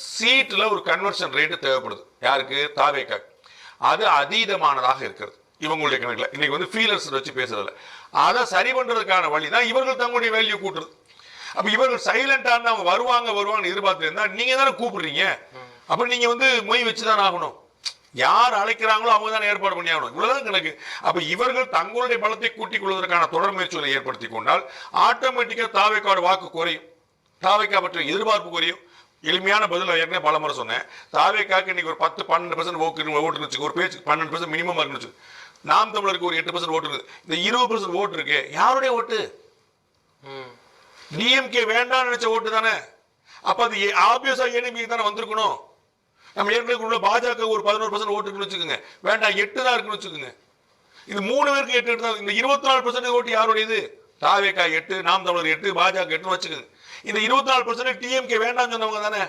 சீட்ல ஒரு conversion rate தேவைப்படுது. யாருக்கு? தாவேகா. அது அதீதமானதாக இருக்கிறது இவங்களுடைய கணக்குல. இன்னைக்கு வந்து ஃபீலர்ஸ் வச்சு பேசுறதுல அதை சரி பண்றதுக்கான வழி தான் இவர்கள் தங்களுடைய வேல்யூ கூட்டுறது. அப்ப இவர்கள் சைலண்டா அவங்க வருவாங்க எதிர்பார்த்து இருந்தா நீங்க தானே கூப்பிடுறீங்க. அப்ப நீங்க வந்து மொய் வச்சுதான் ஆகணும். யார் அழைக்கிறாங்களோ அவங்க தான் ஏற்பாடு பண்ணி ஆகணும். இவ்வளவுதான் கணக்கு. அப்ப இவர்கள் தங்களுடைய பலத்தை கூட்டிக் கொள்வதற்கான தொடர் முயற்சிகளை ஏற்படுத்திக் கொண்டால் ஆட்டோமேட்டிக்கா தாவேக்காவோட வாக்கு குறையும், தாவேக்கா பற்றிய எதிர்பார்ப்பு குறையும். எளிமையான பதில் ஏற்கனவே பல முறை சொன்னேன். தாவேக்காக்கு இன்னைக்கு ஒரு 10-12% ஓட்டு வச்சு ஒரு பேச்சு 12% மினிமம் இருந்துச்சு. நாம் தமிழருக்கு ஒரு 8% ஓட்டு இருக்கு. இந்த 20% ஓட்டு இருக்கு யாருடைய ஓட்டு? டிஎம்கே வேண்டாம்னு நினைச்ச ஓட்டு தானே. அப்ப அது ஆப்வியஸா ஏடிஎம்கே தானே வந்திருக்கணும். நம்ம ஏற்கனவே பாஜக ஒரு 11% ஓட்டு இருக்குன்னு வச்சுக்கோங்க, வேண்டாம் 8 தான் இருக்குன்னு வச்சுக்கோங்க. இது 3 பேருக்கு 8 தான். இந்த 24% ஓட்டு யாருடையது? தாவேகா 8, நாம் தமிழர் 8, பாஜக 8 வச்சுக்கோங்க. இந்த 24% டிஎம்கே வேண்டாம்னு சொன்னவங்க தானே.